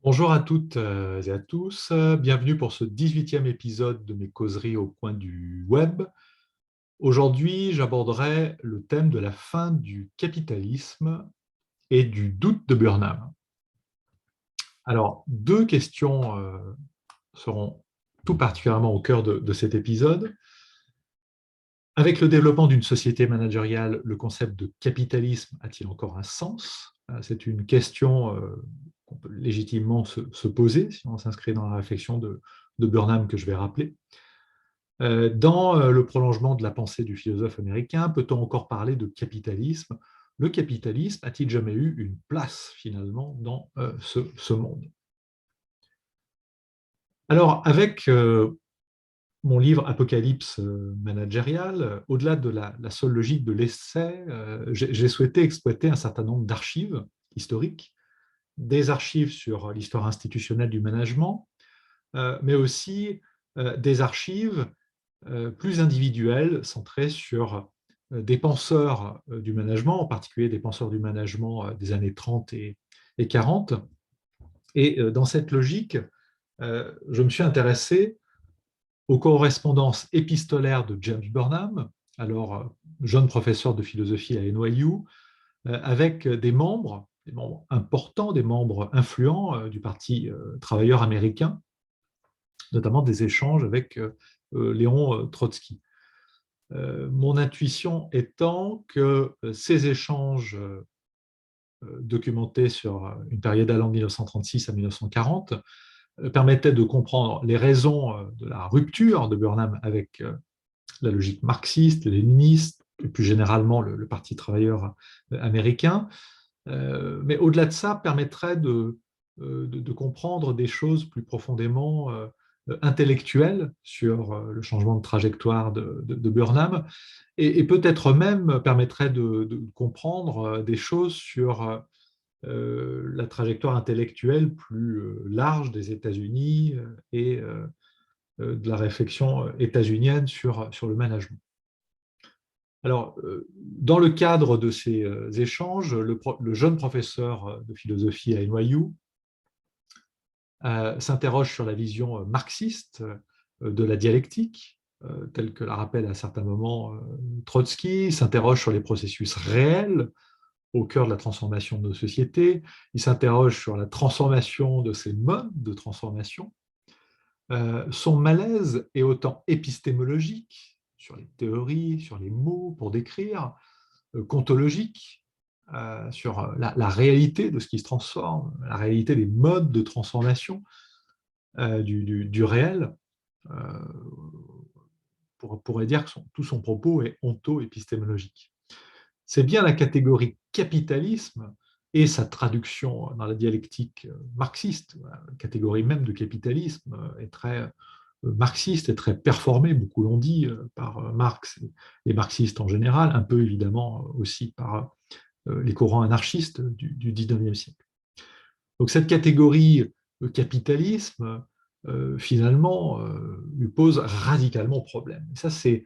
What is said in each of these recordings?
Bonjour à toutes et à tous, bienvenue pour ce 18e épisode de mes causeries au coin du web. Aujourd'hui, j'aborderai le thème de la fin du capitalisme et du doute de Burnham. Alors, deux questions seront tout particulièrement au cœur de cet épisode. Avec le développement d'une société managériale, le concept de capitalisme a-t-il encore un sens? C'est une question qu'on peut légitimement se poser si on s'inscrit dans la réflexion de Burnham que je vais rappeler. Dans le prolongement de la pensée du philosophe américain, peut-on encore parler de capitalisme? Le capitalisme a-t-il jamais eu une place finalement dans ce monde? Alors, avec mon livre Apocalypse managérial, au-delà de la seule logique de l'essai, j'ai souhaité exploiter un certain nombre d'archives historiques, des archives sur l'histoire institutionnelle du management, mais aussi des archives plus individuelles, centrées sur des penseurs du management, en particulier des penseurs du management des années 30 et 40. Et dans cette logique, je me suis intéressé aux correspondances épistolaires de James Burnham, alors jeune professeur de philosophie à NYU, avec des membres importants, des membres influents du Parti travailleur américain, notamment des échanges avec Léon Trotsky. Mon intuition étant que ces échanges documentés sur une période allant de 1936 à 1940 permettaient de comprendre les raisons de la rupture de Burnham avec la logique marxiste, léniniste, et plus généralement le Parti travailleur américain. Mais au-delà de ça, permettrait de comprendre des choses plus profondément intellectuelles sur le changement de trajectoire de Burnham, et peut-être même permettrait de comprendre des choses sur la trajectoire intellectuelle plus large des États-Unis et de la réflexion états-unienne sur le management. Alors, dans le cadre de ces échanges, le jeune professeur de philosophie à NYU s'interroge sur la vision marxiste de la dialectique, telle que la rappelle à certains moments Trotsky, s'interroge sur les processus réels au cœur de la transformation de nos sociétés, il s'interroge sur la transformation de ces modes de transformation. Son malaise est autant épistémologique, sur les théories, sur les mots pour décrire, qu'ontologique, sur la réalité de ce qui se transforme, la réalité des modes de transformation du réel. Euh, on pourrait dire que tout son propos est onto-épistémologique. C'est bien la catégorie capitalisme et sa traduction dans la dialectique marxiste, la catégorie même de capitalisme est très marxiste et très performée, beaucoup l'ont dit, par Marx et les marxistes en général, un peu évidemment aussi par les courants anarchistes du 19e siècle. Donc cette catégorie capitalisme, finalement, lui pose radicalement problème. Et ça, c'est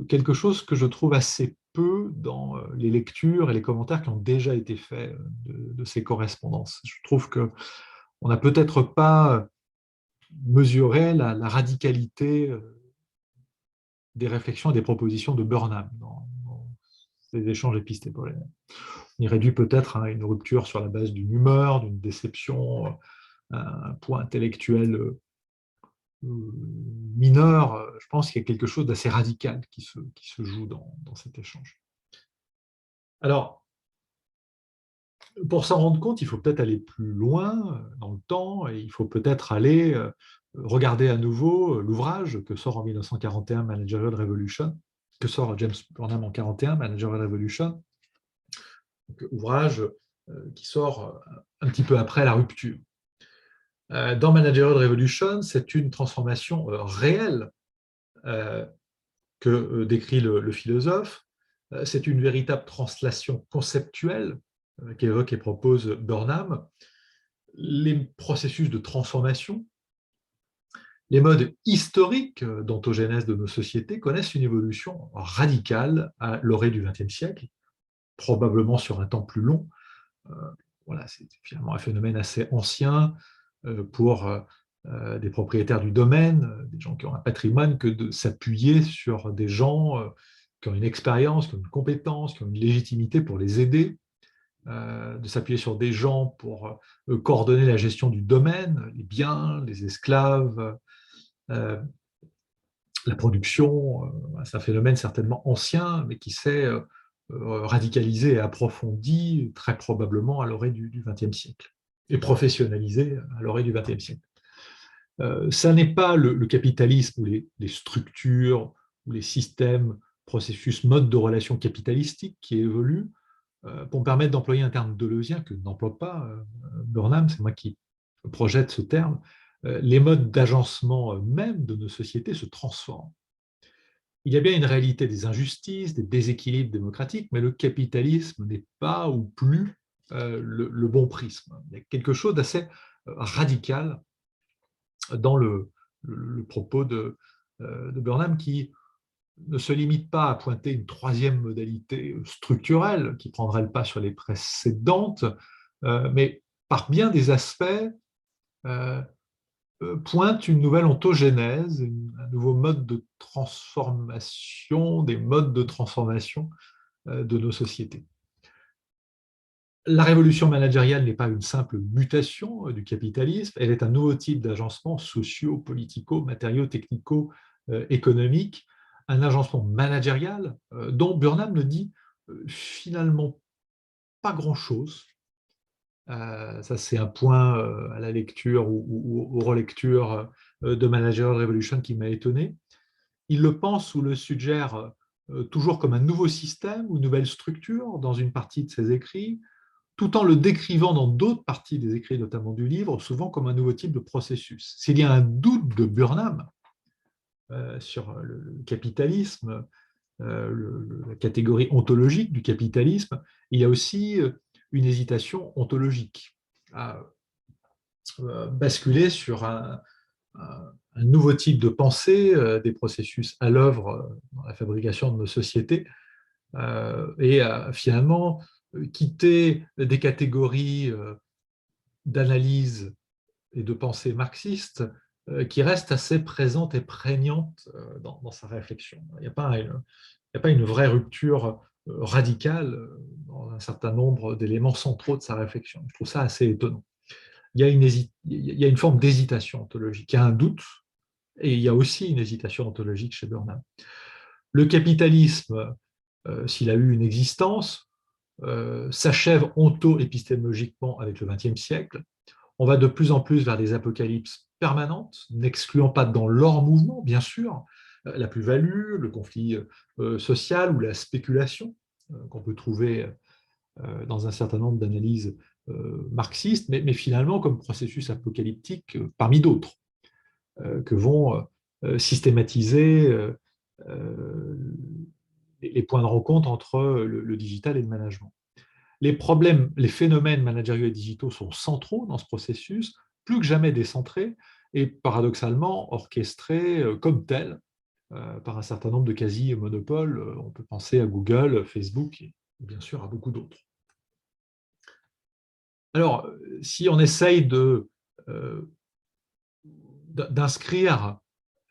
quelque chose que je trouve assez peu dans les lectures et les commentaires qui ont déjà été faits de ces correspondances. Je trouve qu'on n'a peut-être pas mesuré la radicalité des réflexions et des propositions de Burnham dans ces échanges épistémolaires. On y réduit peut-être à une rupture sur la base d'une humeur, d'une déception, un point intellectuel mineur. Je pense qu'il y a quelque chose d'assez radical qui se joue dans cet échange. Alors, pour s'en rendre compte, il faut peut-être aller plus loin dans le temps et il faut peut-être aller regarder à nouveau l'ouvrage que sort en 1941 Managerial Revolution, que sort James Burnham en 1941 Managerial Revolution, ouvrage qui sort un petit peu après la rupture. Dans Managerial Revolution, c'est une transformation réelle que décrit le philosophe. C'est une véritable translation conceptuelle qu'évoque et propose Burnham. Les processus de transformation, les modes historiques d'ontogénèse de nos sociétés connaissent une évolution radicale à l'orée du XXe siècle, probablement sur un temps plus long. Voilà, c'est finalement un phénomène assez ancien, pour des propriétaires du domaine, des gens qui ont un patrimoine, que de s'appuyer sur des gens qui ont une expérience, qui ont une compétence, qui ont une légitimité pour les aider, de s'appuyer sur des gens pour coordonner la gestion du domaine, les biens, les esclaves, la production. C'est un phénomène certainement ancien, mais qui s'est radicalisé et approfondi très probablement à l'orée du XXe siècle, et professionnalisé à l'orée du XXe siècle. Ça n'est pas le capitalisme ou les structures ou les systèmes, processus, modes de relations capitalistiques qui évoluent pour me permettre d'employer un terme deleuzien que n'emploie pas Burnham, c'est moi qui projette ce terme. Les modes d'agencement même de nos sociétés se transforment. Il y a bien une réalité des injustices, des déséquilibres démocratiques, mais le capitalisme n'est pas ou plus le bon prisme. Il y a quelque chose d'assez radical dans le propos de Burnham, qui ne se limite pas à pointer une troisième modalité structurelle qui prendrait le pas sur les précédentes, mais par bien des aspects pointe une nouvelle ontogénèse, un nouveau mode de transformation, des modes de transformation de nos sociétés. La révolution managériale n'est pas une simple mutation du capitalisme, elle est un nouveau type d'agencement socio, politico, matériaux, technico, économique, un agencement managérial dont Burnham ne dit finalement pas grand-chose. Ça, c'est un point à la lecture ou aux relectures de Managerial Revolution qui m'a étonné. Il le pense ou le suggère toujours comme un nouveau système ou une nouvelle structure dans une partie de ses écrits, tout en le décrivant dans d'autres parties des écrits, notamment du livre, souvent comme un nouveau type de processus. S'il y a un doute de Burnham sur le capitalisme, la catégorie ontologique du capitalisme, il y a aussi une hésitation ontologique à basculer sur un nouveau type de pensée, des processus à l'œuvre dans la fabrication de nos sociétés, et finalement quitter des catégories d'analyse et de pensée marxiste qui restent assez présentes et prégnantes dans sa réflexion. Il n'y a pas une vraie rupture radicale dans un certain nombre d'éléments centraux de sa réflexion. Je trouve ça assez étonnant. Il y a une forme d'hésitation ontologique, il y a un doute, et il y a aussi une hésitation ontologique chez Burnham. Le capitalisme, s'il a eu une existence, s'achève onto-épistémologiquement avec le XXe siècle. On va de plus en plus vers des apocalypses permanentes, n'excluant pas dans leur mouvement, bien sûr, la plus-value, le conflit social ou la spéculation qu'on peut trouver dans un certain nombre d'analyses marxistes, mais finalement comme processus apocalyptique parmi d'autres, que vont systématiser les points de rencontre entre le digital et le management. Les problèmes, les phénomènes managériaux et digitaux sont centraux dans ce processus, plus que jamais décentrés et paradoxalement orchestrés comme tels par un certain nombre de quasi-monopoles. On peut penser à Google, Facebook et bien sûr à beaucoup d'autres. Alors, si on essaye d'inscrire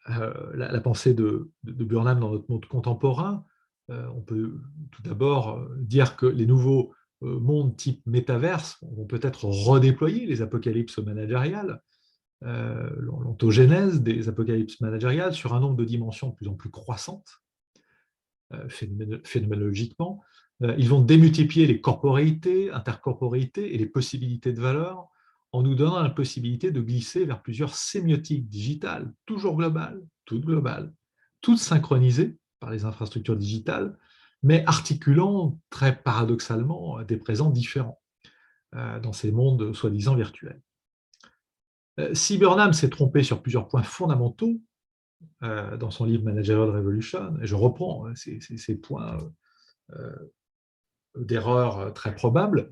la pensée de Burnham dans notre monde contemporain, on peut tout d'abord dire que les nouveaux mondes type métaverse vont peut-être redéployer les apocalypses managériales, l'ontogénèse des apocalypses managériales sur un nombre de dimensions de plus en plus croissantes, phénoménologiquement. Ils vont démultiplier les corporéités, intercorporéités et les possibilités de valeur en nous donnant la possibilité de glisser vers plusieurs sémiotiques digitales, toujours globales, toutes synchronisées par les infrastructures digitales, mais articulant très paradoxalement des présents différents dans ces mondes soi-disant virtuels. Si Burnham s'est trompé sur plusieurs points fondamentaux dans son livre Managerial Revolution, et je reprends ces points d'erreurs très probables,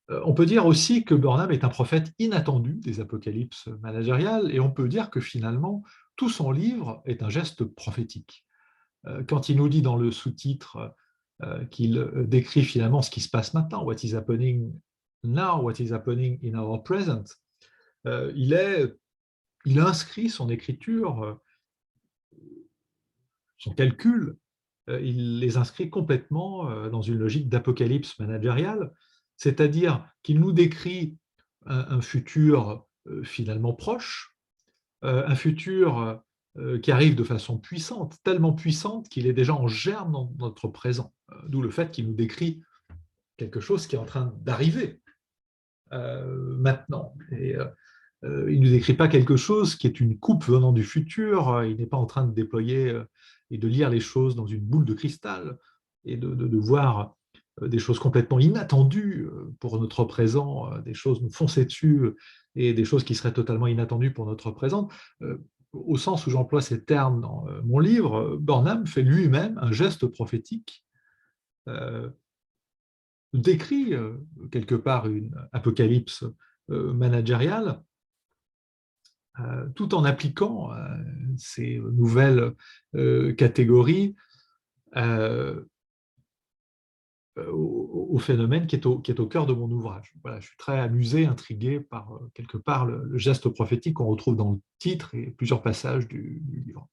on peut dire aussi que Burnham est un prophète inattendu des apocalypses managériales, et on peut dire que finalement, tout son livre est un geste prophétique. Quand il nous dit dans le sous-titre qu'il décrit finalement ce qui se passe maintenant, what is happening now, what is happening in our present, il inscrit son écriture, son calcul, il les inscrit complètement dans une logique d'apocalypse managériale, c'est-à-dire qu'il nous décrit un futur finalement proche, un futur qui arrive de façon puissante, tellement puissante qu'il est déjà en germe dans notre présent. D'où le fait qu'il nous décrit quelque chose qui est en train d'arriver maintenant. Et il ne nous décrit pas quelque chose qui est une coupe venant du futur, il n'est pas en train de déployer et de lire les choses dans une boule de cristal et de voir des choses complètement inattendues pour notre présent, des choses nous foncer dessus et des choses qui seraient totalement inattendues pour notre présent. Au sens où j'emploie ces termes dans mon livre, Burnham fait lui-même un geste prophétique, décrit quelque part une apocalypse managériale, tout en appliquant ces nouvelles catégories au phénomène qui est au cœur de mon ouvrage. Voilà, je suis très amusé, intrigué par quelque part le geste prophétique qu'on retrouve dans le titre et plusieurs passages du livre.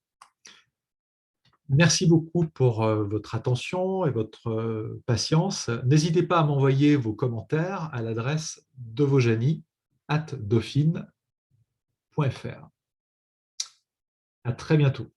Merci beaucoup pour votre attention et votre patience. N'hésitez pas à m'envoyer vos commentaires à l'adresse devojani@dauphine.fr. À très bientôt.